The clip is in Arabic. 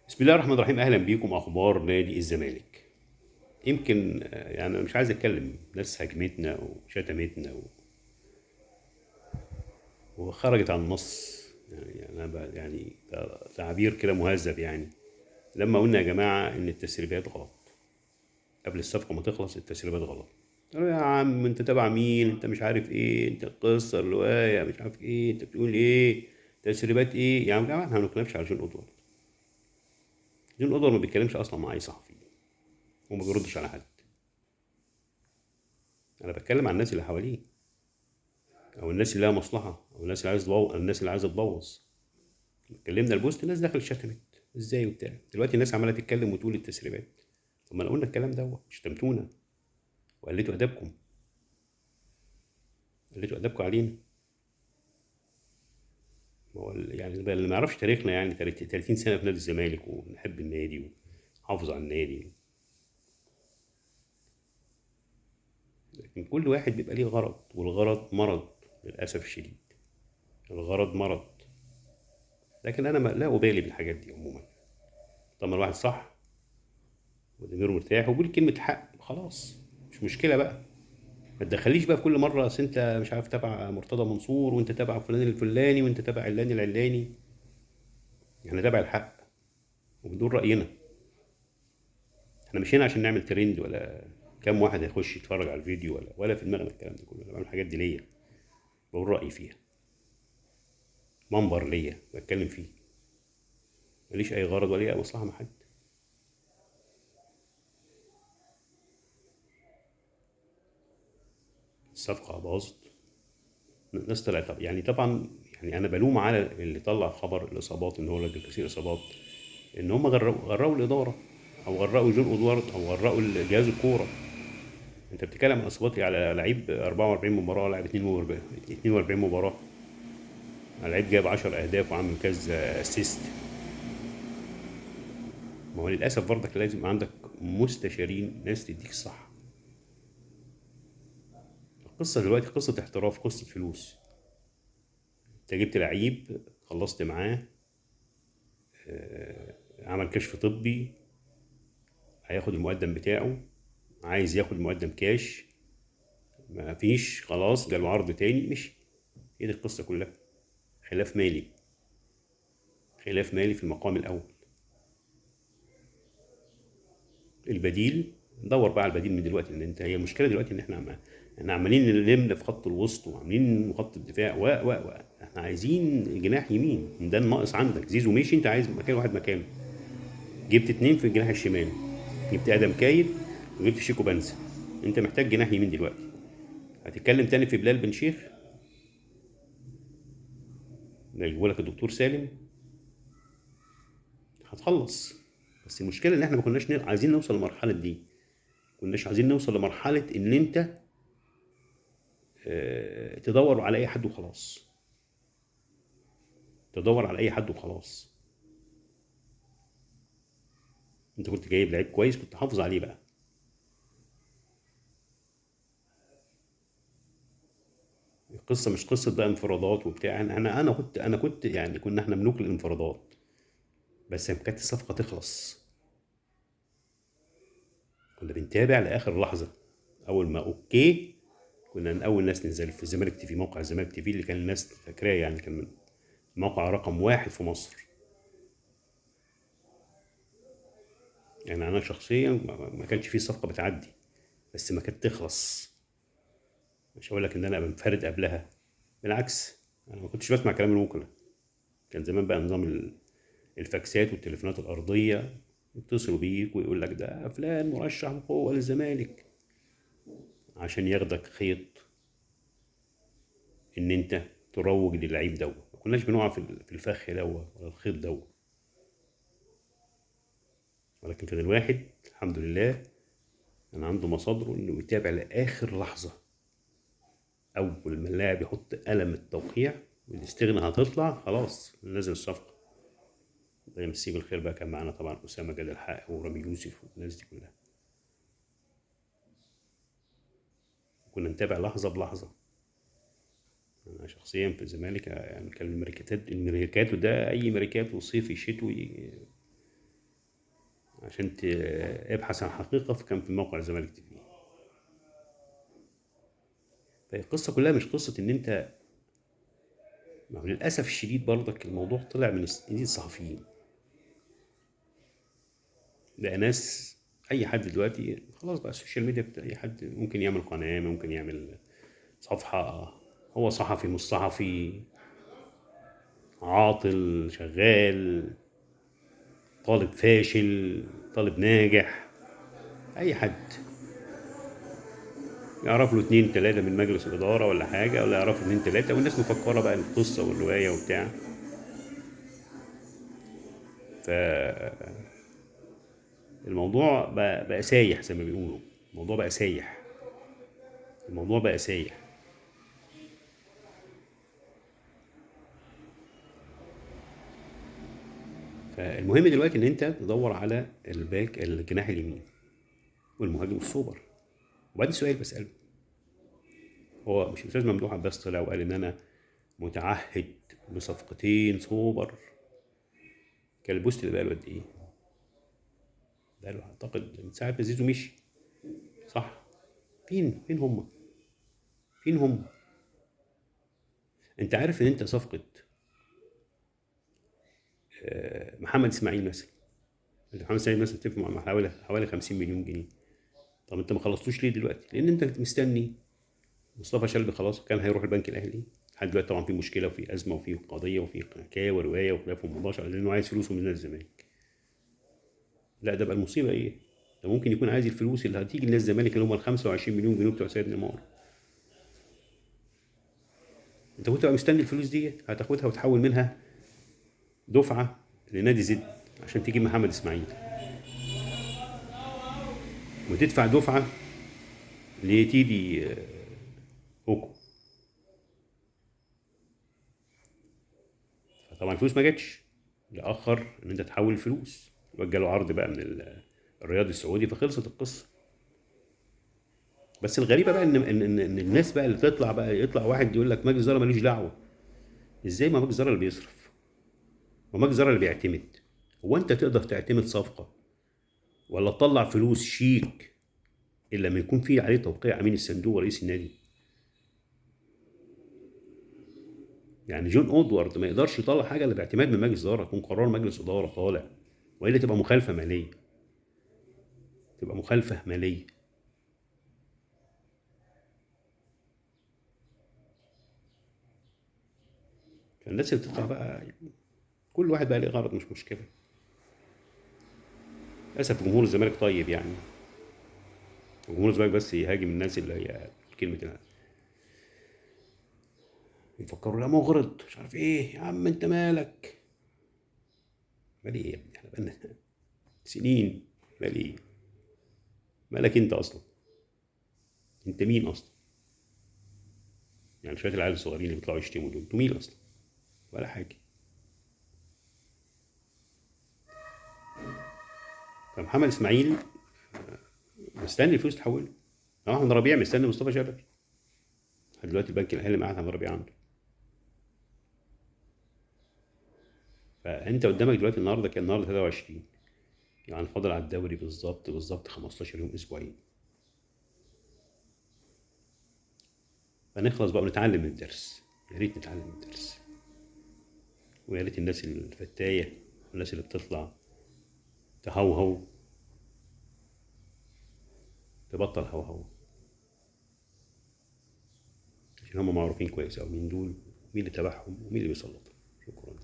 بسم الله الرحمن الرحيم. اهلا بيكم. اخبار نادي الزمالك. يمكن يعني أنا مش عايز اتكلم، ناس هجمتنا وشتمتنا وخرجت عن النص. يعني انا يعني ده تعبير كده مهذب يعني. لما قلنا يا جماعه ان التسريبات غلط قبل الصفقه ما تخلص، التسريبات غلط. قالوا يا عم انت تابع مين؟ انت مش عارف ايه، انت القصه الروايه مش عارف ايه، انت بتقول ايه؟ تسريبات ايه يا جماعه؟ احنا ما بنتكلمش على جون ادوارد. جون ادوارد ما بيتكلمش اصلا مع اي صحفي وما بيردش على حد. انا بتكلم عن الناس اللي حواليه، او الناس اللي لها مصلحه، او الناس اللي عايزه تبوظ، الناس اللي عايزه تبوظ. اتكلمنا البوست، الناس دخلت شتمت ازاي وبتاع. دلوقتي الناس عماله تتكلم وتقول التسريبات. طب ما انا قلنا الكلام ده، شتمتونا وقلتوا ادبكم، قلتوا ادبكم علينا. ما هو يعني بقى اللي ما يعرفش تاريخنا، يعني 30 سنه في نادي الزمالك ونحب النادي ونحافظ على النادي. لكن كل واحد بيبقى ليه غرض، والغرض مرض للاسف الشديد. الغرض مرض. لكن انا لا ابالي بالحاجات دي عموما. طالما الواحد صح وضميره مرتاح وبيقول كلمة حق، خلاص مش مشكلة بقى. ما تدخليش بقى في كل مرة أصل أنت مش عارف تبع مرتضى منصور، وأنت تبع فلان الفلاني، وأنت تبع علان العلاني. إحنا تبع الحق وبنقول رأينا. إحنا مش هنا عشان نعمل ترند، ولا كام واحد هيخش يتفرج على الفيديو، ولا في دماغنا الكلام ده كله. أنا بعمل الحاجات دي ليا، بقول رأيي فيها، منبر ليا بتكلم فيه. ماليش أي غرض ولا أي مصلحة مع حد. الصفقة باظت، الناس طلعت. طب يعني طبعا، يعني أنا بلوم على اللي طلع خبر الإصابات إن هو راجل كثير إصابات، ان هم غرقوا الاداره، او غرقوا جون ادوارد، او غرقوا جهاز الكوره. انت بتتكلم عن اصابات على لعيب 44 مباراه، لاعب 42 مباراه، على لعيب جاب 10 اهداف وعامل كذا اسيست. ما هو للاسف برضك لازم يبقى عندك مستشارين، ناس تديك الصح. القصه دلوقتي قصه احتراف، قصه فلوس. انت جبت لعيب، خلصت معاه، عمل كشف طبي، هياخد المقدم بتاعه، عايز ياخد المقدم كاش، ما فيش، خلاص جاله عرض تاني مشي. هي دي القصه كلها. خلاف مالي، خلاف مالي في المقام الأول. البديل، ندور بقى على البديل من دلوقتي. ان انت، هي المشكله دلوقتي ان احنا عمالين نلم في خط الوسط، وعاملين خط الدفاع احنا عايزين جناح يمين. ده الناقص عندك. زيزو مشي، انت عايز مكان واحد مكانه. جبت اتنين في الجناح الشمال، جبت ادم كايد وجبت شيكو بنزا. انت محتاج جناح يمين دلوقتي. هتتكلم تاني في بلال بن شيخ؟ ده يجيبوا لك الدكتور سالم، هتخلص. بس المشكله ان احنا ما كناش عايزين نوصل للمرحله دي. كناش عايزين نوصل لمرحله ان انت تدور على اي حد وخلاص. تدور على اي حد وخلاص. انت كنت جايب لعيب كويس، كنت حافظ عليه بقى. القصه مش قصه بقى انفرادات وبتاع. انا كنت يعني كنا احنا ملوك الانفرادات. بس لما كانت الصفقه تخلص كنا بنتابع لاخر لحظه. اول ما اوكي، كنا من اول ناس ننزل في الزمالك تي في، موقع الزمالك تي في اللي كان الناس فاكراه، يعني كان من موقع رقم واحد في مصر. يعني انا شخصيا ما كانش فيه صفقه بتعدي، بس ما كانت تخلص. مش هقول لك ان انا منفرد قبلها، بالعكس. انا ما كنتش بسمع كلام الوكلاء. كان زمان بقى نظام الفاكسات والتليفونات الارضيه، يتصلوا بيك ويقول لك ده فلان مرشح بقوه للزمالك، عشان ياخدك خيط ان انت تروج للعيب دوت. ما كناش بنقع في الفخ دوت ولا الخيط دوت. ولكن كان الواحد الحمد لله كان عنده مصادره انه يتابع لاخر لحظه. اول ما اللاعب يحط قلم التوقيع والاستغنى هتطلع، خلاص نزل الصفقه. الله يمسيه بالخير بقى، كان معانا طبعا اسامه جاد الحق ورامي يوسف والناس دي كلها. كنا نتابع لحظه بلحظه. انا شخصيا في الزمالك يعني كان الميركاتو ده اي ميركاتو، صيفي شتوي، عشان ابحث عن حقيقة، فكان في موقع الزمالك تي في. فالقصة كلها مش قصة ان انت، ما هو للأسف الشديد برضك الموضوع طلع من ايدين الصحفيين. بقى ناس، اي حد دلوقتي خلاص بقى السوشيال ميديا اي حد ممكن يعمل قناة، ممكن يعمل صفحة. هو صحفي مش صحفي، عاطل شغال، طالب فاشل، طالب ناجح، اي حد يعرف له اتنين تلاتة من مجلس الإدارة ولا حاجة، ولا يعرفوا اتنين تلاتة، والناس مفكرة بقى القصة والرواية وبتاع. فالموضوع بقى سايح زي ما بيقولوا. الموضوع بقى سايح، الموضوع بقى سايح. فالمهم دلوقتي ان انت تدور على الباك، الجناح اليمين، والمهاجم السوبر. وبعدين سؤال بسأله، هو مش الاستاذ ممدوح عباس طلع وقال ان انا متعهد بصفقتين سوبر؟ كان البوست اللي بقاله قد ايه؟ بقاله اعتقد من ساعه ما زيزو مشي، صح؟ فين هم؟ فين هم؟ انت عارف ان انت صفقه محمد اسماعيل مثلا، انت محمد اسماعيل مثلا تتفق مع حوالي 50 مليون جنيه. طب انت ما خلصتوش ليه دلوقتي؟ لان انت كنت مستني مصطفى شلبي، خلاص كان هيروح البنك الاهلي. لحد دلوقتي طبعا في مشكله وفي ازمه وفي قضيه وفي حكايه وروايه وخلاف ومناقشه لانه عايز فلوسه من الزمالك. لا ده بقى المصيبه ايه؟ ده ممكن يكون عايز الفلوس اللي هتيجي لنادي الزمالك اللي هم ال 25 مليون جنيه بتوع سيد نيمار. انت كنت بقى مستني الفلوس دي هتاخدها وتحول منها دفعه لنادي زد عشان تجيب محمد اسماعيل، وتدفع دفعه لتيدي اوكو. فطبعا الفلوس ما جاتش، اللي اخر ان انت تحول الفلوس، وجاله عرض بقى من الرياض السعودي، فخلصت القصه. بس الغريبه بقى ان الناس بقى اللي تطلع بقى، يطلع واحد يقول لك مجلس الاداره ماليش دعوه. ازاي؟ ما مجلس الاداره اللي بيصرف، ومجلس الاداره اللي بيعتمد. هو انت تقدر تعتمد صفقه ولا تطلع فلوس شيك الا لما يكون في عليه توقيع امين الصندوق ورئيس النادي؟ يعني جون اودوارد ما يقدرش يطلع حاجه الا باعتماد من مجلس اداره، يكون قرار مجلس اداره طالع، والا تبقى مخالفه ماليه، تبقى مخالفه ماليه. فالناس اللي بتطلع بقى كل واحد بقى ليه غرض، مش مشكله. للاسف جمهور الزمالك طيب يعني، جمهور الزمالك بس يهاجم الناس اللي هي كلمه يفكروا لا مغرض مش عارف ايه. يا عم انت مالك؟ مالي ايه يا ابني؟ احنا بقالنا سنين. مالي ايه؟ مالك انت اصلا؟ انت مين اصلا؟ يعني شويه العيال الصغيرين اللي بيطلعوا يشتموا دول، انتوا مين اصلا؟ ولا حاجه. فمحمد اسماعيل مستني الفلوس تحوله. احمد ربيع مستني مصطفى شلبي. لحد دلوقتي البنك الاهلي معاه احمد ربيع عنده. فانت قدامك دلوقتي النهارده، كان النهارده 23، يعني فاضل على الدوري بالظبط 15 يوم، اسبوعين. فنخلص بقى ونتعلم من الدرس. يا ريت نتعلم من الدرس، ويا ريت الناس الفتايه والناس اللي بتطلع تهوهو تبطل هوهو، عشان هم معروفين كويس أوي مين دول، ومين اللي تبعهم، ومين اللي بيسلطهم. شكرا.